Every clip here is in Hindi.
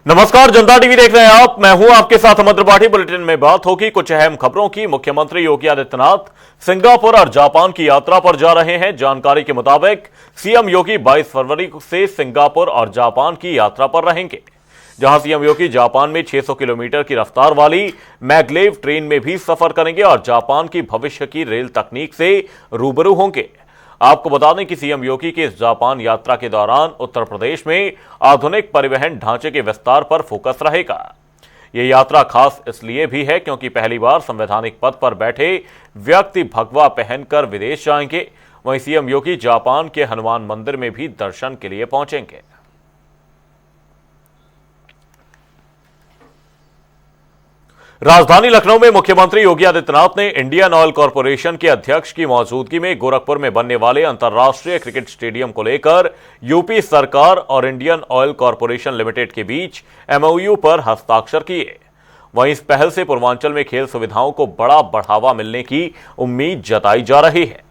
नमस्कार, जनता टीवी देख रहे हैं आप। मैं हूं आपके साथ अमर त्रिपाठी। बुलेटिन में बात होगी कुछ अहम खबरों की। मुख्यमंत्री योगी आदित्यनाथ सिंगापुर और जापान की यात्रा पर जा रहे हैं। जानकारी के मुताबिक सीएम योगी 22 फरवरी से सिंगापुर और जापान की यात्रा पर रहेंगे, जहां सीएम योगी जापान में 600 किलोमीटर की रफ्तार वाली मैग्लेव ट्रेन में भी सफर करेंगे और जापान की भविष्य की रेल तकनीक से रूबरू होंगे। आपको बता दें कि सीएम योगी की इस जापान यात्रा के दौरान उत्तर प्रदेश में आधुनिक परिवहन ढांचे के विस्तार पर फोकस रहेगा। यह यात्रा खास इसलिए भी है क्योंकि पहली बार संवैधानिक पद पर बैठे व्यक्ति भगवा पहनकर विदेश जाएंगे। वहीं सीएम योगी जापान के हनुमान मंदिर में भी दर्शन के लिए पहुंचेंगे। राजधानी लखनऊ में मुख्यमंत्री योगी आदित्यनाथ ने इंडियन ऑयल कॉरपोरेशन के अध्यक्ष की मौजूदगी में गोरखपुर में बनने वाले अंतर्राष्ट्रीय क्रिकेट स्टेडियम को लेकर यूपी सरकार और इंडियन ऑयल कॉरपोरेशन लिमिटेड के बीच एमओयू पर हस्ताक्षर किए। वहीं इस पहल से पूर्वांचल में खेल सुविधाओं को बड़ा बढ़ावा मिलने की उम्मीद जताई जा रही है।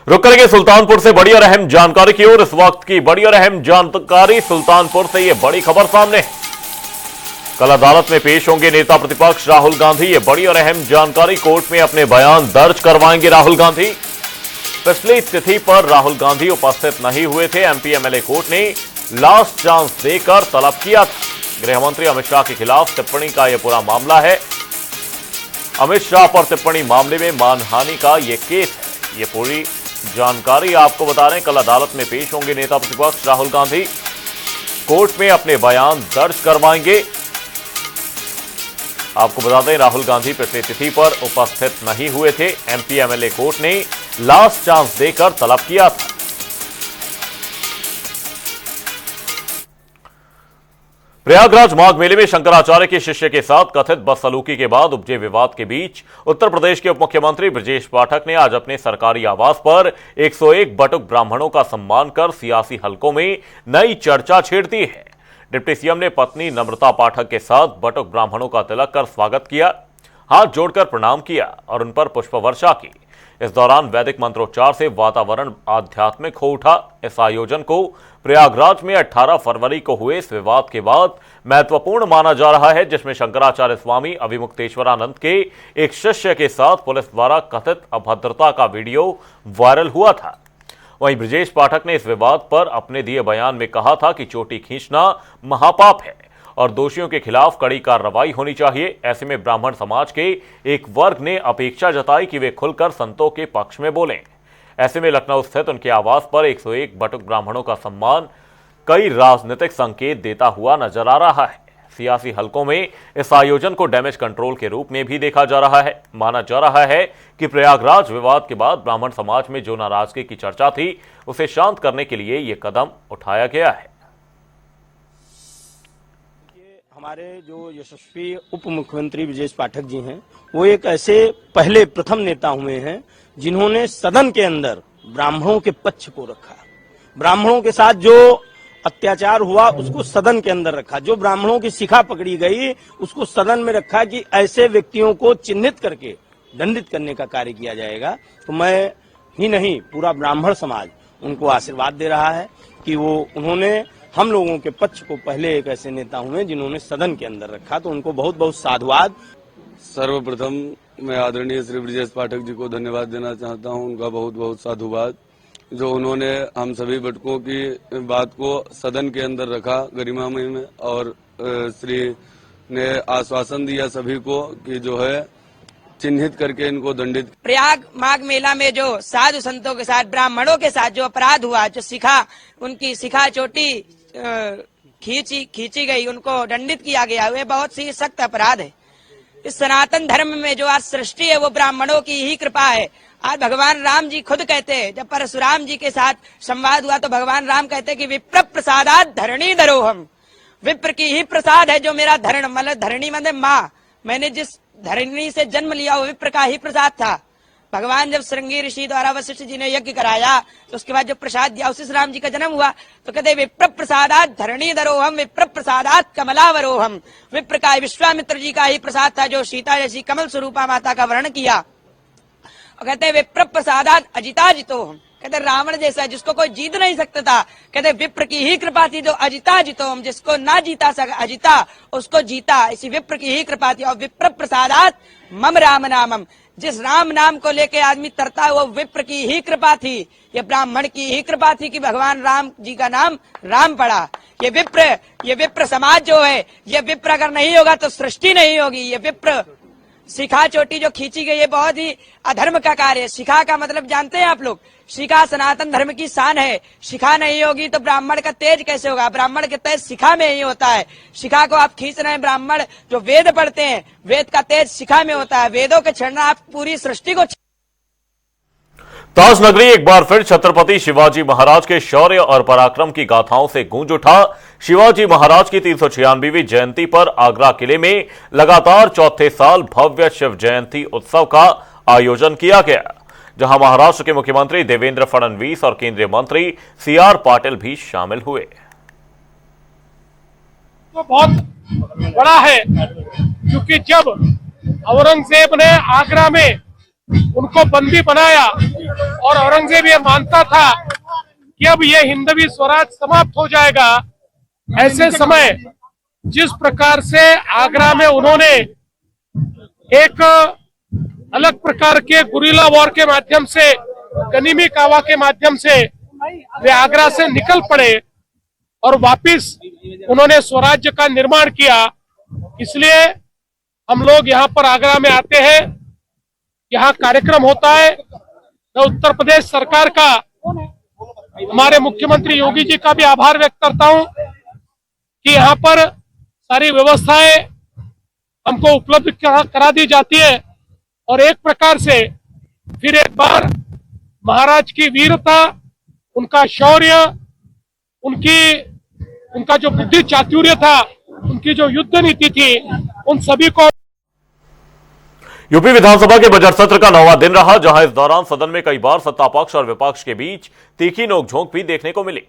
रुक करेंगे सुल्तानपुर से बड़ी और अहम जानकारी की ओर। इस वक्त की बड़ी और अहम जानकारी सुल्तानपुर से। यह बड़ी खबर सामने है। कल अदालत में पेश होंगे नेता प्रतिपक्ष राहुल गांधी। यह बड़ी और अहम जानकारी। कोर्ट में अपने बयान दर्ज करवाएंगे राहुल गांधी। पिछली तिथि पर राहुल गांधी उपस्थित नहीं हुए थे। एमपी एमएलए कोर्ट ने लास्ट चांस देकर तलब किया था। गृहमंत्री अमित शाह के खिलाफ टिप्पणी का यह पूरा मामला है। अमित शाह पर टिप्पणी मामले में मानहानि का यह केस है। यह पूरी जानकारी आपको बता रहे हैं। कल अदालत में पेश होंगे नेता प्रतिपक्ष राहुल गांधी। कोर्ट में अपने बयान दर्ज करवाएंगे। आपको बता दें, राहुल गांधी पिछली तिथि पर उपस्थित नहीं हुए थे। एमपी एमएलए कोर्ट ने लास्ट चांस देकर तलब किया था। प्रयागराज माघ मेले में शंकराचार्य के शिष्य के साथ कथित बदसलूकी के बाद उपजे विवाद के बीच उत्तर प्रदेश के उप मुख्यमंत्री ब्रजेश पाठक ने आज अपने सरकारी आवास पर 101 बटुक ब्राह्मणों का सम्मान कर सियासी हलकों में नई चर्चा छेड़ दी है। डिप्टी सीएम ने पत्नी नम्रता पाठक के साथ बटुक ब्राह्मणों का तिलक कर स्वागत किया, हाथ जोड़कर प्रणाम किया और उन पर पुष्प वर्षा की। इस दौरान वैदिक मंत्रोच्चार से वातावरण आध्यात्मिक हो उठा। इस आयोजन को प्रयागराज में 18 फरवरी को हुए इस विवाद के बाद महत्वपूर्ण माना जा रहा है, जिसमें शंकराचार्य स्वामी अभिमुक्तेश्वरानंद के एक शिष्य के साथ पुलिस द्वारा कथित अभद्रता का वीडियो वायरल हुआ था। वहीं ब्रजेश पाठक ने इस विवाद पर अपने दिए बयान में कहा था कि चोटी खींचना महापाप है और दोषियों के खिलाफ कड़ी कार्रवाई होनी चाहिए। ऐसे में ब्राह्मण समाज के एक वर्ग ने अपेक्षा जताई कि वे खुलकर संतों के पक्ष में बोलें। ऐसे में लखनऊ स्थित उनके आवास पर 101 बटुक ब्राह्मणों का सम्मान कई राजनीतिक संकेत देता हुआ नजर आ रहा है। सियासी हलकों में इस आयोजन को डैमेज कंट्रोल के रूप में भी देखा जा रहा है। माना जा रहा है कि प्रयागराज विवाद के बाद ब्राह्मण समाज में जो नाराजगी की चर्चा थी, उसे शांत करने के लिए यह कदम उठाया गया है। हमारे जो यशस्वी उप मुख्यमंत्री ब्रजेश पाठक जी हैं, वो एक ऐसे पहले प्रथम नेता हुए हैं जिन्होंने सदन के अंदर ब्राह्मणों के पक्ष को रखा। ब्राह्मणों के साथ जो अत्याचार हुआ उसको सदन के अंदर रखा। जो ब्राह्मणों की शिखा पकड़ी गई उसको सदन में रखा कि ऐसे व्यक्तियों को चिन्हित करके दंडित करने का कार्य किया जाएगा। तो मैं ही नहीं, पूरा ब्राह्मण समाज उनको आशीर्वाद दे रहा है कि उन्होंने हम लोगों के पक्ष को पहले एक ऐसे नेता हुए जिन्होंने सदन के अंदर रखा। तो उनको बहुत बहुत साधुवाद। सर्वप्रथम मैं आदरणीय श्री ब्रजेश पाठक जी को धन्यवाद देना चाहता हूं। उनका बहुत बहुत साधुवाद, जो उन्होंने हम सभी बटुकों की बात को सदन के अंदर रखा गरिमामय में, और श्री ने आश्वासन दिया सभी को कि जो है चिन्हित करके इनको दंडित। प्रयाग माघ मेला में जो साधु संतों के साथ ब्राह्मणों के साथ जो अपराध हुआ, जो उनकी शिखा चोटी खींची गई, उनको दंडित किया गया, वे बहुत सी सख्त अपराध है। इस सनातन धर्म में जो आज सृष्टि है वो ब्राह्मणों की ही कृपा है। आज भगवान राम जी खुद कहते हैं, जब परशुराम जी के साथ संवाद हुआ तो भगवान राम कहते हैं कि विप्र प्रसादात धरणी धरोहम। विप्र की ही प्रसाद है जो मेरा धरण, मतलब धरणी मतलब माँ, मैंने जिस धरणी से जन्म लिया वो विप्र का ही प्रसाद था। भगवान जब श्रृंगी ऋषि द्वारा वशिष्ठ जी ने यज्ञ कराया तो उसके बाद जो प्रसाद दिया उसी से राम जी का जन्म हुआ। तो कहते विप्र प्रसादात धरणी धरोहम विप्र प्रसादात कमलावरोहम। विप्र का विश्वामित्र जी का ही प्रसाद था जो सीता जैसी कमल स्वरूपा माता का वर्णन किया। और कहते हैं विप्र प्रसादात अजिता जितो हम, कहते रावण जैसा जिसको कोई जीत नहीं सकता था, कहते विप्र की ही कृपा थी जो अजिता जितो हम, जिसको ना जीता सका अजिता उसको जीता, इसी विप्र की ही कृपा थी। और विप्र प्रसादात मम राम नामम, जिस राम नाम को लेके आदमी तरता है वो विप्र की ही कृपा थी, ये ब्राह्मण की ही कृपा थी कि भगवान राम जी का नाम राम पड़ा। ये विप्र समाज जो है, ये विप्र अगर नहीं होगा तो सृष्टि नहीं होगी। ये विप्र शिखा चोटी जो खींची गई है बहुत ही अधर्म का कार्य है। शिखा का मतलब जानते हैं आप लोग, शिखा सनातन धर्म की शान है। शिखा नहीं होगी तो ब्राह्मण का तेज कैसे होगा? ब्राह्मण का तेज शिखा में ही होता है। शिखा को आप खींच रहे हैं, ब्राह्मण जो वेद पढ़ते हैं, वेद का तेज शिखा में होता है। वेदों के छेड़ना आप पूरी सृष्टि को। ताज नगरी एक बार फिर छत्रपति शिवाजी महाराज के शौर्य और पराक्रम की गाथाओं से गूंज उठा। शिवाजी महाराज की 396वीं जयंती पर आगरा किले में लगातार चौथे साल भव्य शिव जयंती उत्सव का आयोजन किया गया, जहां महाराष्ट्र के मुख्यमंत्री देवेंद्र फडणवीस और केंद्रीय मंत्री सीआर पाटिल भी शामिल हुए। तो बहुत बड़ा है क्योंकि जब औरंगजेब ने आगरा में उनको बंदी बनाया और औरंगजेब ये मानता था कि अब ये हिंदवी स्वराज समाप्त हो जाएगा, ऐसे समय जिस प्रकार से आगरा में उन्होंने एक अलग प्रकार के गुरिल्ला वॉर के माध्यम से, गनीमी कावा के माध्यम से वे आगरा से निकल पड़े और वापिस उन्होंने स्वराज्य का निर्माण किया। इसलिए हम लोग यहाँ पर आगरा में आते हैं, यहाँ कार्यक्रम होता है। मैं उत्तर प्रदेश सरकार का, हमारे मुख्यमंत्री योगी जी का भी आभार व्यक्त करता हूं कि यहाँ पर सारी व्यवस्थाएं हमको उपलब्ध करा दी जाती है और एक प्रकार से फिर एक बार महाराज की वीरता, उनका शौर्य, उनका जो बुद्धि चातुर्य था, उनकी जो युद्ध नीति थी, उन सभी को। यूपी विधानसभा के बजट सत्र का 9वां दिन रहा, जहां इस दौरान सदन में कई बार सत्तापक्ष और विपक्ष के बीच तीखी नोकझोंक भी देखने को मिली।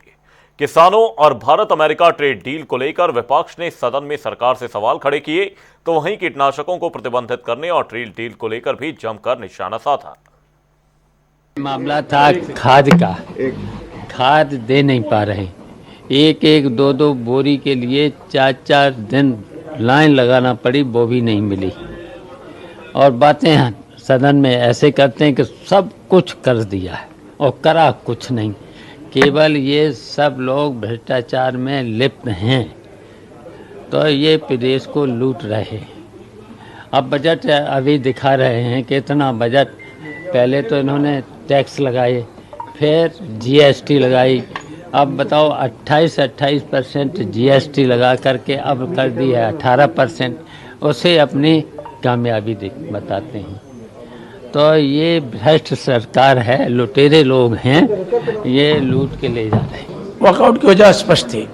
किसानों और भारत अमेरिका ट्रेड डील को लेकर विपक्ष ने सदन में सरकार से सवाल खड़े किए, तो वहीं कीटनाशकों को प्रतिबंधित करने और ट्रेड डील को लेकर भी जमकर निशाना साधा। मामला था खाद का, खाद दे नहीं पा रहे, एक दो बोरी के लिए 4 दिन लाइन लगाना पड़ी, वो भी नहीं मिली। और बातें सदन में ऐसे करते हैं कि सब कुछ कर दिया है और करा कुछ नहीं, केवल ये सब लोग भ्रष्टाचार में लिप्त हैं, तो ये प्रदेश को लूट रहे हैं। अब बजट अभी दिखा रहे हैं कि इतना बजट, पहले तो इन्होंने टैक्स लगाए, फिर जीएसटी लगाई, अब बताओ 28% जीएसटी लगा करके अब कर दी है 18%, उसे अपनी कामयाबी बताते हैं। तो ये भ्रष्ट सरकार है, लुटेरे लोग हैं, ये लूट के ले जा रहे हैं। वॉकआउट की वजह स्पष्ट थी।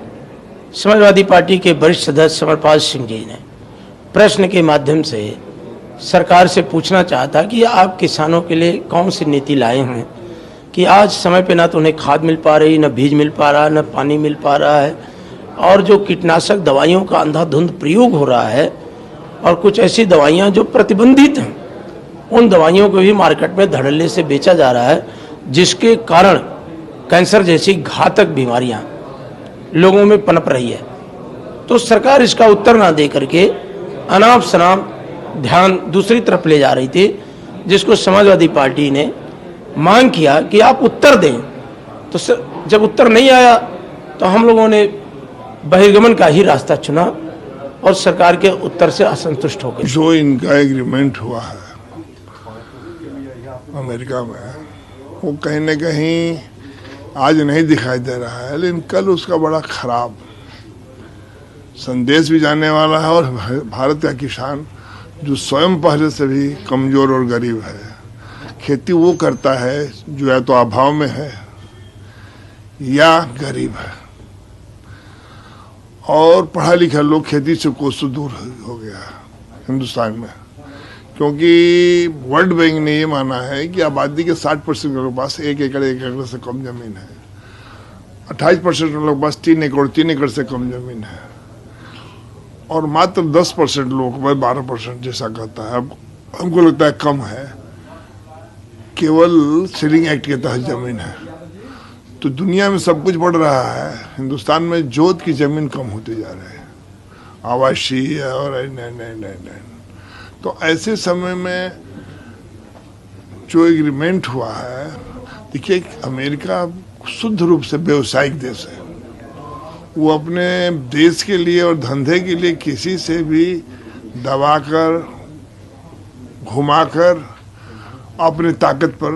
समाजवादी पार्टी के वरिष्ठ सदस्य अमरपाल सिंह जी ने प्रश्न के माध्यम से सरकार से पूछना चाहता कि आप किसानों के लिए कौन सी नीति लाए हैं कि आज समय पे ना तो उन्हें खाद मिल पा रही, न बीज मिल पा रहा, न पानी मिल पा रहा है, और जो कीटनाशक दवाइयों का अंधाधुंध प्रयोग हो रहा है और कुछ ऐसी दवाइयाँ जो प्रतिबंधित हैं, उन दवाइयों को भी मार्केट में धड़ल्ले से बेचा जा रहा है, जिसके कारण कैंसर जैसी घातक बीमारियां लोगों में पनप रही है। तो सरकार इसका उत्तर ना दे करके अनाप शनाप ध्यान दूसरी तरफ ले जा रही थी, जिसको समाजवादी पार्टी ने मांग किया कि आप उत्तर दें। तो जब उत्तर नहीं आया तो हम लोगों ने बहिर्गमन का ही रास्ता चुना और सरकार के उत्तर से असंतुष्ट हो गए। जो इनका एग्रीमेंट हुआ है अमेरिका में, वो कहीं न कहीं आज नहीं दिखाई दे रहा है, लेकिन कल उसका बड़ा खराब संदेश भी जाने वाला है। और भारत का किसान जो स्वयं पहले से भी कमजोर और गरीब है, खेती वो करता है जो या तो अभाव में है या गरीब है, और पढ़ा लिखा लोग खेती से कोसों दूर हो गया हिंदुस्तान में, क्योंकि वर्ल्ड बैंक ने ये माना है कि आबादी के 60% लोगों के पास 1 एकड़ से कम जमीन है, 28% लोगों के पास 3 एकड़ से कम जमीन है, और मात्र 10% लोगों के पास 12% जैसा कहता है। अब हमको लगता है कम है। केवल सीलिंग एक्ट के तहत जमीन है। तो दुनिया में सब कुछ बढ़ रहा है, हिंदुस्तान में जोत की जमीन कम होती जा रही है, आवासीय और नहीं। तो ऐसे समय में जो एग्रीमेंट हुआ है, देखिए अमेरिका शुद्ध रूप से व्यावसायिक देश है, वो अपने देश के लिए और धंधे के लिए किसी से भी दबाकर घुमाकर अपनी ताकत पर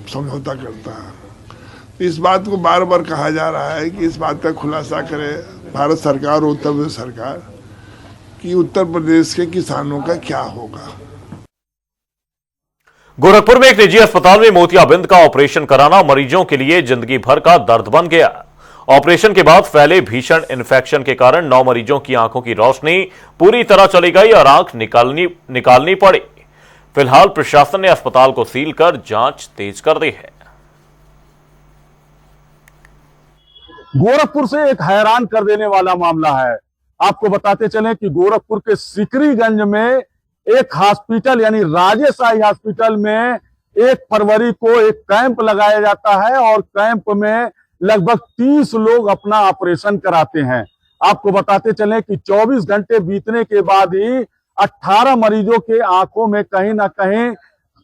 समझौता करता है। इस बात को बार बार कहा जा रहा है कि इस बात का खुलासा करे भारत सरकार और उत्तर प्रदेश सरकार कि उत्तर प्रदेश के किसानों का क्या होगा। गोरखपुर में एक निजी अस्पताल में मोतियाबिंद का ऑपरेशन कराना मरीजों के लिए जिंदगी भर का दर्द बन गया। ऑपरेशन के बाद फैले भीषण इन्फेक्शन के कारण 9 मरीजों की आंखों की रोशनी पूरी तरह चली गई और आंख निकालनी पड़ी। फिलहाल प्रशासन ने अस्पताल को सील कर जांच तेज कर दी है। गोरखपुर से एक हैरान कर देने वाला मामला है। आपको बताते चलें कि गोरखपुर के सिकरीगंज में एक हॉस्पिटल यानी राजेशाही हॉस्पिटल में 1 फरवरी को एक कैंप लगाया जाता है और कैंप में लगभग 30 लोग अपना ऑपरेशन कराते हैं। आपको बताते चलें कि 24 घंटे बीतने के बाद ही 18 मरीजों के आंखों में कहीं ना कहीं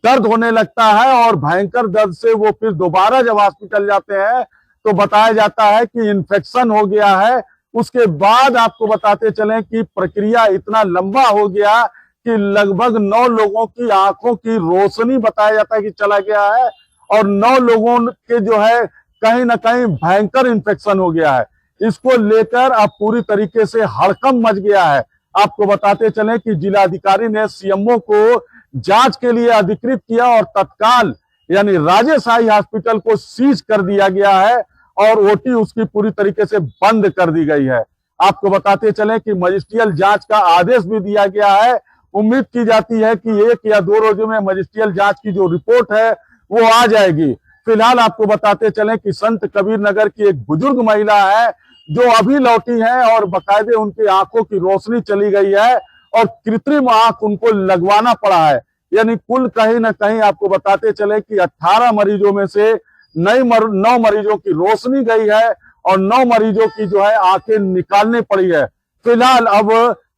दर्द होने लगता है और भयंकर दर्द से वो फिर दोबारा जब हॉस्पिटल जाते हैं तो बताया जाता है कि इन्फेक्शन हो गया है। उसके बाद आपको बताते चलें कि प्रक्रिया इतना लंबा हो गया कि लगभग 9 लोगों की आंखों की रोशनी बताया जाता है कि चला गया है और 9 लोगों के जो है कहीं ना कहीं भयंकर इन्फेक्शन हो गया है। इसको लेकर अब पूरी तरीके से हड़कंप मच गया है। आपको बताते चलें कि जिलाधिकारी ने सीएमओ को जांच के लिए अधिकृत किया और तत्काल यानी राजेशाही हॉस्पिटल को सीज कर दिया गया है और ओटी उसकी पूरी तरीके से बंद कर दी गई है। आपको बताते चलें कि मजिस्ट्रियल जांच का आदेश भी दिया गया है। उम्मीद की जाती है कि 1 या 2 रोजों में मजिस्ट्रियल जांच की जो रिपोर्ट है वो आ जाएगी। फिलहाल आपको बताते चलें कि संत कबीर नगर की एक बुजुर्ग महिला है जो अभी लौटी है और बाकायदे उनकी आंखों की रोशनी चली गई है और कृत्रिम आंख उनको लगवाना पड़ा है। यानी कुल कहीं ना कहीं आपको बताते चले कि 18 मरीजों में से 9 मरीजों की रोशनी गई है और 9 मरीजों की जो है आंखें निकालनी पड़ी है। फिलहाल अब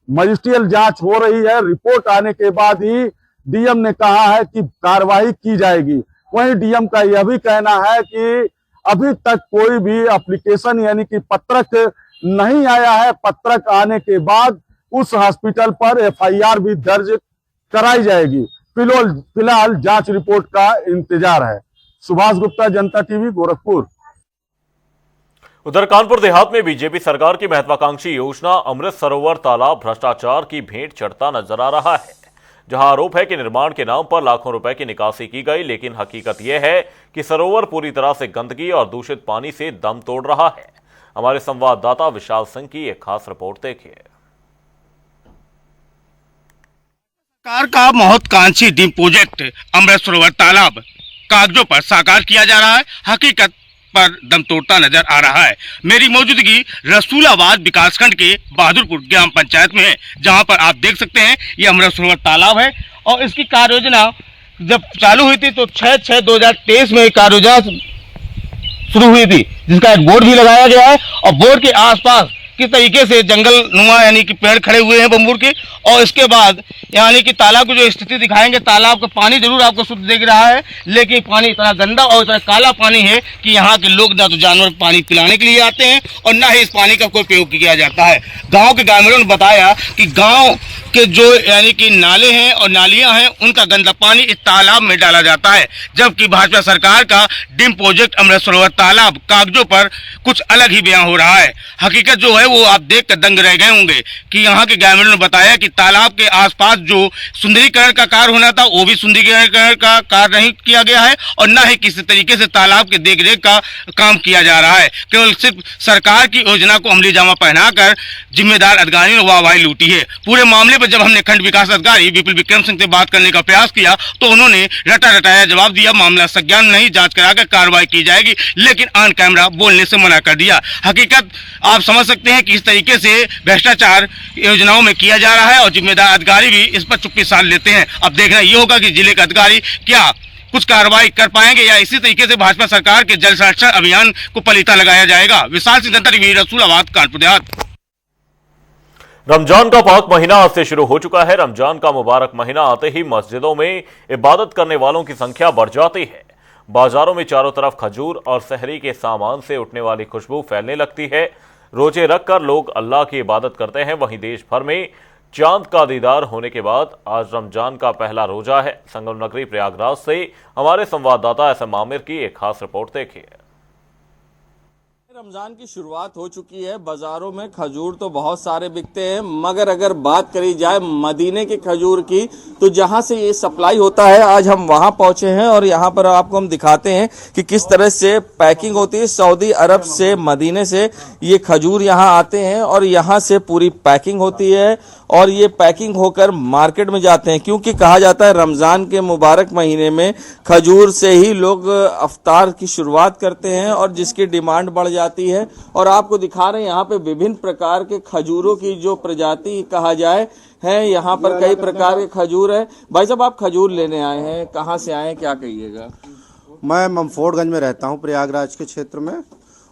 मजिस्ट्रियल जांच हो रही है, रिपोर्ट आने के बाद ही डीएम ने कहा है कि कार्रवाई की जाएगी। वहीं डीएम का यह भी कहना है कि अभी तक कोई भी एप्लीकेशन यानी कि पत्रक नहीं आया है। पत्रक आने के बाद उस हॉस्पिटल पर एफआईआर भी दर्ज कराई जाएगी। फिलहाल जांच रिपोर्ट का इंतजार है। सुभाष गुप्ता, जनता टीवी, गोरखपुर। उधर कानपुर देहात में बीजेपी सरकार की महत्वाकांक्षी योजना अमृत सरोवर तालाब भ्रष्टाचार की भेंट चढ़ता नजर आ रहा है, जहां आरोप है कि निर्माण के नाम पर लाखों रुपए की निकासी की गई, लेकिन हकीकत यह है कि सरोवर पूरी तरह से गंदगी और दूषित पानी से दम तोड़ रहा है। हमारे संवाददाता विशाल सिंह की एक खास रिपोर्ट देखिए। सरकार का महत्वाकांक्षी डीम प्रोजेक्ट अमृत सरोवर तालाब कागजों पर साकार किया जा रहा है, हकीकत पर दम तोड़ता नजर आ रहा है। मेरी मौजूदगी रसूलाबाद विकासखंड के बहादुरपुर ग्राम पंचायत में है, जहां पर आप देख सकते हैं ये अमृत सरोवर तालाब है और इसकी कार्य योजना जब चालू हुई थी तो 6/6/2023 में कार्य योजना शुरू हुई थी, जिसका एक बोर्ड भी लगाया गया है और बोर्ड के आसपास किस तरीके से जंगल नुमा यानी कि पेड़ खड़े हुए हैं बम्बूर के। और इसके बाद यानी कि तालाब की जो स्थिति दिखाएंगे, तालाब का पानी जरूर आपको शुद्ध दिख रहा है, लेकिन पानी इतना गंदा और इतना काला पानी है कि यहाँ के लोग ना तो जानवर पानी पिलाने के लिए आते हैं और ना ही इस पानी का कोई प्रयोग किया जाता है। गाँव के ग्रामीणों ने बताया कि गाँव के जो यानी कि नाले हैं और नालियां हैं उनका गंदा पानी इस तालाब में डाला जाता है, जबकि भाजपा सरकार का डीम प्रोजेक्ट अमृत सरोवर तालाब कागजों पर कुछ अलग ही बयां हो रहा है। हकीकत जो है वो आप देख कर दंग रह गए होंगे कि यहाँ के ग्रामीणों ने बताया कि तालाब के आसपास जो सुंदरीकरण का कार्य होना था वो भी सुंदरीकरण का कार्य नहीं किया गया है और न ही किसी तरीके से तालाब के देखरेख का काम किया जा रहा है। केवल सिर्फ सरकार की योजना को अमली जामा पहनाकर जिम्मेदार अधिकारियों ने वाहवाही लूटी है। पूरे मामले पर जब हमने खंड विकास अधिकारी विपुल विक्रम सिंह से बात करने का प्रयास किया तो उन्होंने रटा रटाया जवाब दिया, मामला संज्ञान नहीं, जांच कराकर कार्रवाई की जाएगी, लेकिन ऑन कैमरा बोलने से मना कर दिया। हकीकत आप समझ सकते हैं कि इस तरीके से भ्रष्टाचार योजनाओं में किया जा रहा है और जिम्मेदार अधिकारी भी इस पर चुप्पी साध लेते हैं। अब देखना ये होगा कि जिले के अधिकारी क्या कुछ कार्रवाई कर पाएंगे या इसी तरीके से भाजपा सरकार के जल संरक्षण अभियान को पलीता लगाया जाएगा? विशाल सिंह जनता टीवी, रसूलाबाद, कानपुर देहात। रमजान का पाक महीना आज से शुरू हो चुका है। रमजान का मुबारक महीना आते ही मस्जिदों में इबादत करने वालों की संख्या बढ़ जाती है। बाजारों में चारों तरफ खजूर और सहरी के सामान से उठने वाली खुशबू फैलने लगती है। रोजे रखकर लोग अल्लाह की इबादत करते हैं। वहीं देश भर में चांद का दीदार होने के बाद आज रमजान का पहला रोजा है। संगम नगरी प्रयागराज से हमारे संवाददाता एस एम आमिर की एक खास रिपोर्ट देखिए। रमजान की शुरुआत हो चुकी है। बाजारों में खजूर तो बहुत सारे बिकते हैं, मगर अगर बात करी जाए मदीने के खजूर की तो जहां से ये सप्लाई होता है, आज हम वहां पहुंचे हैं और यहां पर आपको हम दिखाते हैं कि किस तरह से पैकिंग होती है। सऊदी अरब से, मदीने से ये खजूर यहां आते हैं और यहां से पूरी पैकिंग होती है और ये पैकिंग होकर मार्केट में जाते हैं, क्योंकि कहा जाता है रमजान के मुबारक महीने में खजूर से ही लोग अफ्तार की शुरुआत करते हैं और जिसकी डिमांड बढ़ जाती है। और आपको दिखा रहे हैं यहाँ पे विभिन्न प्रकार के खजूरों की जो प्रजाति कहा जाए है, यहाँ पर कई प्रकार के खजूर है। भाई साहब, आप खजूर लेने आए हैं, कहाँ से आए हैं, क्या कहिएगा? मैं ममफोर्डगंज में रहता हूँ, प्रयागराज के क्षेत्र में।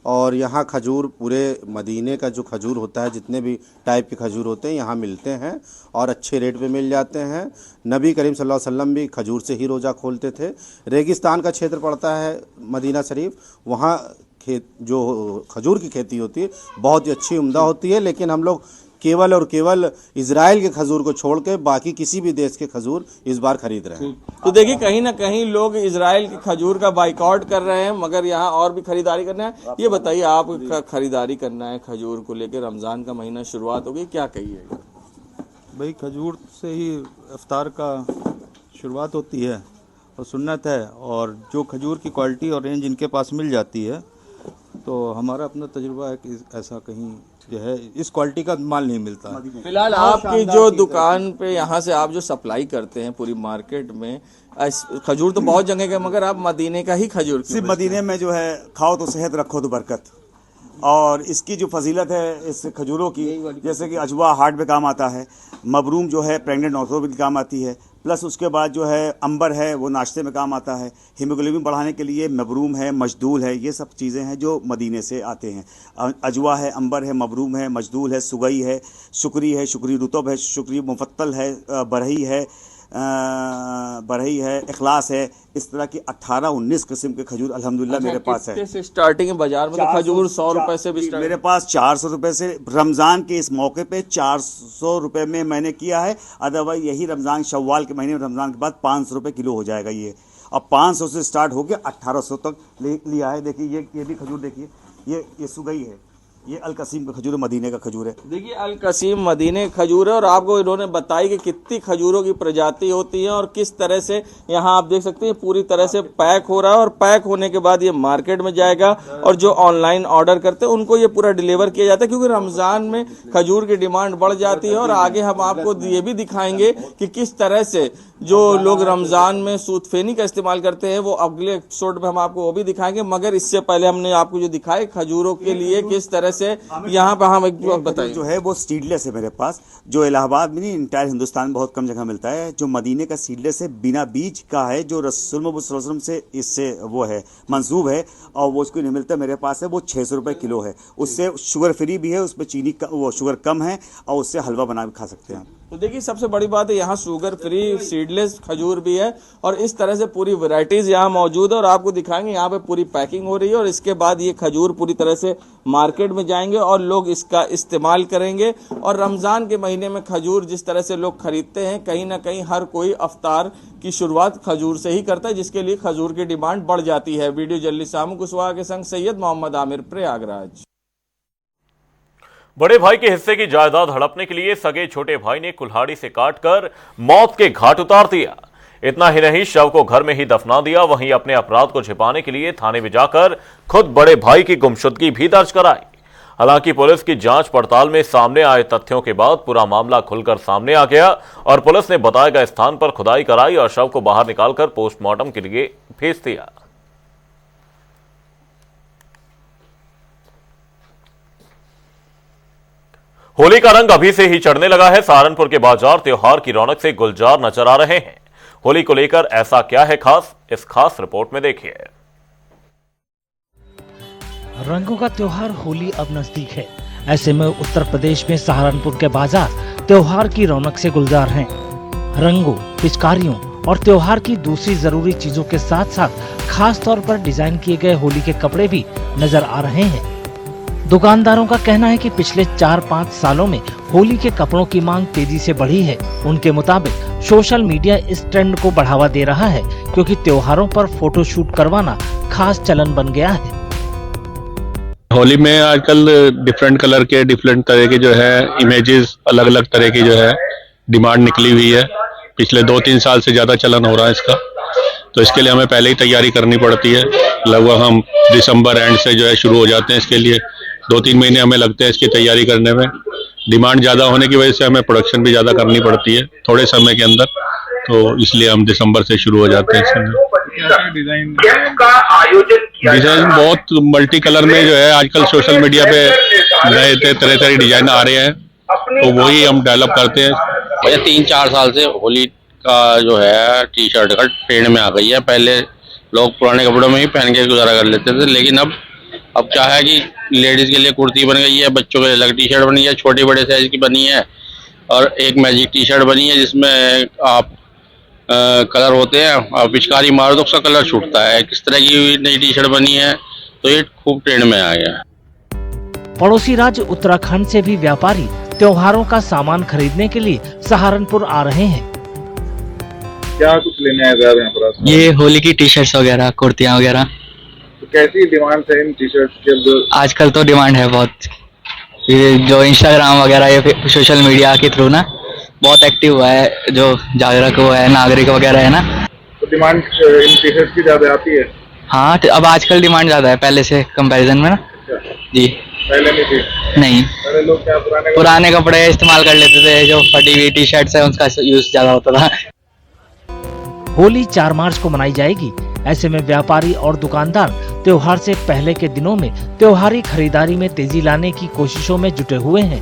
और यहाँ खजूर पूरे मदीने का जो खजूर होता है, जितने भी टाइप के खजूर होते हैं यहाँ मिलते हैं और अच्छे रेट पे मिल जाते हैं। नबी करीम सल्लल्लाहु अलैहि वसल्लम भी खजूर से ही रोज़ा खोलते थे। रेगिस्तान का क्षेत्र पड़ता है मदीना शरीफ, वहाँ जो खजूर की खेती होती है बहुत ही अच्छी उम्दा होती है। लेकिन हम लोग केवल और केवल इजराइल के खजूर को छोड़ के बाकी किसी भी देश के खजूर इस बार खरीद रहे हैं। तो देखिए, कहीं ना कहीं लोग इजराइल के खजूर का बाइकआउट कर रहे हैं, मगर यहाँ और भी खरीदारी करना है। ये बताइए, आप खरीदारी करना है खजूर को लेकर, रमजान का महीना शुरुआत हो गई, क्या कहिएगा? भाई, खजूर से ही इफ्तार का शुरुआत होती है और सुन्नत है, और जो खजूर की क्वालिटी और रेंज इनके पास मिल जाती है तो हमारा अपना तजुर्बा है कि ऐसा कहीं जो है इस क्वालिटी का माल नहीं मिलता। फिलहाल आपकी जो दुकान पे यहाँ से आप जो सप्लाई करते हैं पूरी मार्केट में, खजूर तो बहुत जगह के, मगर आप मदीने का ही खजूर सिर्फ मदीने में जो है खाओ तो सेहत, रखो तो बरकत। और इसकी जो फजीलत है इस खजूरों की, जैसे कि अजवा हार्ट में काम आता है, मबरूम जो है प्रेग्नेंट औरतों में काम आती है, प्लस उसके बाद जो है अंबर है वो नाश्ते में काम आता है, हीमोग्लोबिन बढ़ाने के लिए मबरूम है, मजदूल है, ये सब चीज़ें हैं जो मदीने से आते हैं। अजवा है, अंबर है, मबरूम है, मजदूल है, सुगई है, शुक्री है, शुक्री रुतब है, शुक्री मुफत्तल है, बरही है, इखलास है। इस तरह की 18-19 किस्म के खजूर अल्हम्दुलिल्लाह मेरे पास है। से स्टार्टिंग बाजार में तो खजूर 100 रुपए से भी मेरे पास 400 रुपए से रमजान के इस मौके पे 400 रुपए में मैंने किया है। अदरवाइज यही रमजान शव्वाल के महीने में रमजान के बाद 500 रुपए किलो हो जाएगा ये। अब 500 से स्टार्ट होकर 1800 तक लिया है। देखिए ये भी खजूर, देखिए ये सुगई है, ये अल कसीम का खजूर मदीने का खजूर है। देखिए, अल कसीम मदीने खजूर है और आपको इन्होंने बताई कि कितनी खजूरों की प्रजाति होती है और किस तरह से यहाँ आप देख सकते हैं पूरी तरह से पैक हो रहा है। और पैक होने के बाद ये मार्केट में जाएगा और जो ऑनलाइन ऑर्डर करते हैं उनको ये पूरा डिलीवर किया जाता है, क्योंकि रमजान में खजूर की डिमांड बढ़ जाती है। और आगे हम आपको ये भी दिखाएंगे कि किस तरह से जो लोग रमजान में सूतफेनी का इस्तेमाल करते हैं वो अगले एपिसोड में हम आपको वो भी दिखाएंगे। मगर इससे पहले हमने आपको जो दिखाए खजूरों के लिए किस तरह से यहाँ पर हम बताइए, जो है वो सीडलेस है मेरे पास, जो इलाहाबाद में नहीं, इंटायर हिंदुस्तान में बहुत कम जगह मिलता है। जो मदीने का सीडलेस है, बिना बीज का है, जो रसूल सल्लल्लाहु अलैहि वसल्लम से इससे वो है मंसूब है, और वो उसको नहीं मिलता मेरे पास है। वो 600 रुपए किलो है। उससे शुगर फ्री भी है, उसमें चीनी का वो शुगर कम है और उससे हलवा बना के खा सकते हैं। तो देखिए, सबसे बड़ी बात है यहाँ शुगर फ्री सीडलेस खजूर भी है और इस तरह से पूरी वैरायटीज यहाँ मौजूद है और आपको दिखाएंगे। यहाँ पे पूरी पैकिंग हो रही है और इसके बाद ये खजूर पूरी तरह से मार्केट में जाएंगे और लोग इसका इस्तेमाल करेंगे। और रमजान के महीने में खजूर जिस तरह से लोग खरीदते हैं, कहीं ना कहीं हर कोई अफ्तार की शुरुआत खजूर से ही करता है, जिसके लिए खजूर की डिमांड बढ़ जाती है। वीडियो जर्नलिस्ट सामू कुशवाहा के संग सैयद मोहम्मद आमिर, प्रयागराज। बड़े भाई के हिस्से की जायदाद हड़पने के लिए सगे छोटे भाई ने कुल्हाड़ी से काटकर मौत के घाट उतार दिया। इतना ही नहीं, शव को घर में ही दफना दिया। वहीं अपने अपराध को छिपाने के लिए थाने में जाकर खुद बड़े भाई की गुमशुदगी भी दर्ज कराई। हालांकि पुलिस की जांच पड़ताल में सामने आए तथ्यों के बाद पूरा मामला खुलकर सामने आ गया और पुलिस ने बताए गए स्थान पर खुदाई कराई और शव को बाहर निकालकर पोस्टमार्टम के लिए भेज दिया। होली का रंग अभी से ही चढ़ने लगा है। सहारनपुर के बाजार त्योहार की रौनक से गुलजार नजर आ रहे हैं। होली को लेकर ऐसा क्या है खास, इस खास रिपोर्ट में देखिए। रंगों का त्योहार होली अब नजदीक है। ऐसे में उत्तर प्रदेश में सहारनपुर के बाजार त्योहार की रौनक से गुलजार हैं। रंगों, पिचकारियों और त्योहार की दूसरी जरूरी चीजों के साथ साथ खास तौर पर डिजाइन किए गए होली के कपड़े भी नजर आ रहे हैं। दुकानदारों का कहना है कि पिछले 4-5 सालों में होली के कपड़ों की मांग तेजी से बढ़ी है। उनके मुताबिक सोशल मीडिया इस ट्रेंड को बढ़ावा दे रहा है, क्योंकि त्योहारों पर फोटो शूट करवाना खास चलन बन गया है। होली में आजकल डिफरेंट कलर के, डिफरेंट तरह के जो है इमेजेस, अलग अलग तरह की जो है डिमांड निकली हुई है। पिछले 2-3 साल से ज्यादा चलन हो रहा है इसका, तो इसके लिए हमें पहले ही तैयारी करनी पड़ती है। लगभग हम दिसंबर एंड से जो है शुरू हो जाते हैं। इसके लिए 2-3 महीने हमें लगते हैं इसकी तैयारी करने में। डिमांड ज़्यादा होने की वजह से हमें प्रोडक्शन भी ज़्यादा करनी पड़ती है थोड़े समय के अंदर, तो इसलिए हम दिसंबर से शुरू हो जाते हैं इसमें। डिजाइन बहुत मल्टी कलर में जो है आजकल सोशल मीडिया पे नए तरह तरह डिजाइन आ रहे हैं, तो वही हम डेवलप करते हैं। भैया 3-4 साल से होली का जो है टी शर्ट का ट्रेंड में आ गई है। पहले लोग पुराने कपड़ों में ही पहन के गुजारा कर लेते थे, लेकिन अब क्या है कि लेडीज के लिए कुर्ती बन गई है, बच्चों के लिए अलग टी शर्ट बनी है, छोटे बड़े साइज की बनी है, और एक मैजिक टी शर्ट बनी है जिसमें आप कलर होते हैं, और पिचकारी मारो तो उसका कलर छूटता है। किस तरह की नई टी शर्ट बनी है, तो ये खूब ट्रेंड में आ गया है। पड़ोसी राज्य उत्तराखंड से भी व्यापारी त्योहारों का सामान खरीदने के लिए सहारनपुर आ रहे हैं। क्या कुछ लेने आए यहाँ पर? ये होली की टी शर्ट्स वगैरह, कुर्तियाँ वगैरह। तो कैसी डिमांड है इन टी शर्ट्स के? आजकल तो डिमांड है बहुत। ये जो इंस्टाग्राम वगैरह या सोशल मीडिया के थ्रू ना बहुत एक्टिव हुआ है, जो जागरूक हुआ है, नागरिक वगैरह है ना, तो डिमांड इन टी शर्ट्स की ज्यादा आती है। हाँ, अब आजकल डिमांड ज्यादा है पहले से कंपैरिजन में ना। जी पहले नहीं थी? नहीं, पहले लोग क्या पुराने कपड़े इस्तेमाल कर लेते थे, जो फटी हुई टी शर्ट्स है उसका यूज ज्यादा होता था। होली 4 मार्च को मनाई जाएगी। ऐसे में व्यापारी और दुकानदार त्योहार से पहले के दिनों में त्योहारी खरीदारी में तेजी लाने की कोशिशों में जुटे हुए हैं।